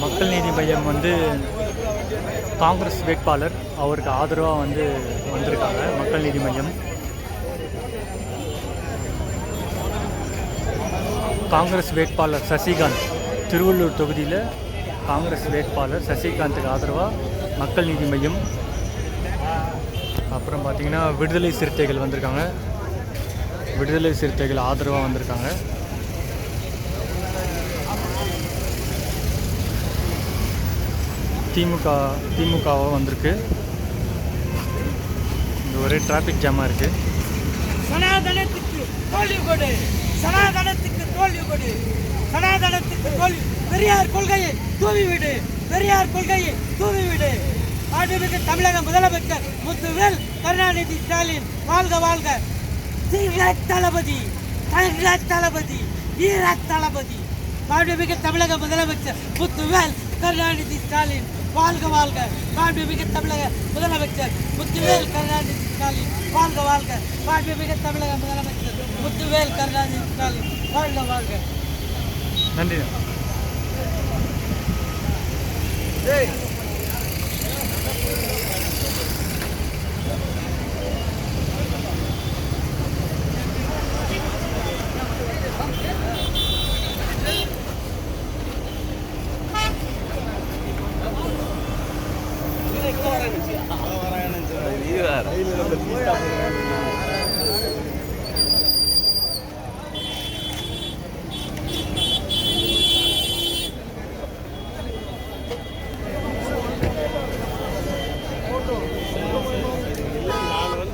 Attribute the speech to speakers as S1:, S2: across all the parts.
S1: மக்கள் நீதி மையம் வந்து காங்கிரஸ் வேட்பாளர் அவருக்கு ஆதரவாக வந்து வந்திருக்காங்க. மக்கள் நீதி மையம் காங்கிரஸ் வேட்பாளர் சசிகாந்த், திருவள்ளூர் தொகுதியில் காங்கிரஸ் வேட்பாளர் சசிகாந்துக்கு ஆதரவாக மக்கள் நீதி மையம். அப்புறம் பார்த்திங்கன்னா விடுதலை சிறுத்தைகள் வந்திருக்காங்க. விடுதலை சிறுத்தைகள் ஆதரவாக வந்திருக்காங்க. திமுகவும் வந்திருக்கு. இங்கே ஒரே டிராஃபிக் ஜாமாக இருக்குது.
S2: சனாதனத்துக்கு தோல்வி கொடு, சனாதனத்துக்கு தோல்வி கொடு, சனாதனத்துக்கு தோல்வி. பெரியார் கொள்கையை தூவிவிடு, பெரியார் கொள்கையை தூவிவிடு. மாண்புமிகு தமிழக முதலமைச்சர் முத்துவேல் கருணாநிதி ஸ்டாலின் வாழ்க வாழ்க. தளபதி, தளபதி, வீர தளபதி. மாண்புமிகு தமிழக முதலமைச்சர் முத்துவேல் கருணாநிதி ஸ்டாலின் வாழ்க வாழ்க. மாண்புமிகு தமிழக முதலமைச்சர் முத்துவேல் கருணாநிதி ஸ்டாலின் வாழ்க வாழ்க. மாண்புமிகு தமிழக முதலமைச்சர் முத்துவேல் கருணாநிதி ஸ்டாலின் வாழ்க வாழ்க.
S1: நன்றி.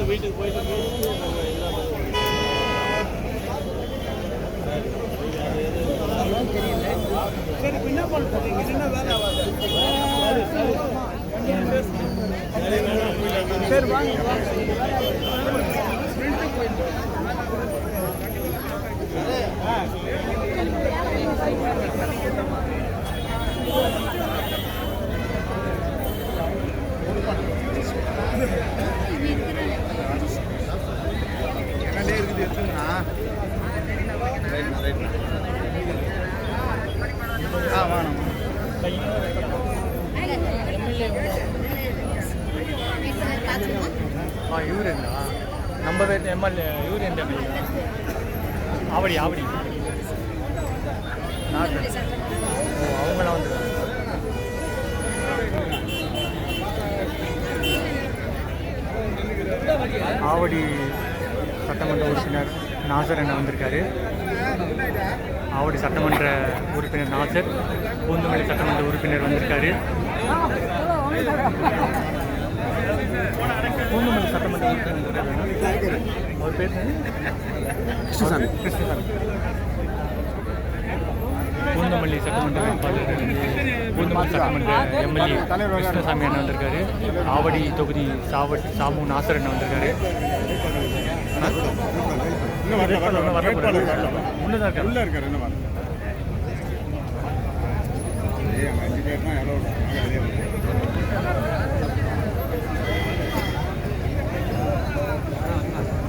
S3: வீட்டுக்கு போயிட்டு சரி என்ன பண்ணுறீங்க? என்ன வேலை ஆகாது. சரி வாங்க
S1: இவருங்களா நம்ம எம்எல்ஏ? இவர் எந்த எம்எல்ஏ? ஆவடி அவங்களாம் வந்து ஆவடி சட்டமன்ற உறுப்பினர் நாசர் என்ன வந்திருக்காரு. ஆவடி சட்டமன்ற உறுப்பினர் நாசர், பூந்தமல்லி சட்டமன்ற உறுப்பினர் வந்திருக்காரு. பூந்தமல்லி சட்டமன்ற உறுப்பினர் அவர் பேர் கிருஷ்ணசாமி. பூந்தமல்லி சட்டமன்ற வேட்பாளர், பூந்தமல்லி சட்டமன்ற எம்எல்ஏ கிருஷ்ணசாமி அண்ணன் வந்திருக்காரு. ஆவடி தொகுதி சாமு நாசர் அண்ணன் வந்திருக்காரு.
S3: உள்ள இருக்காரு. என்ன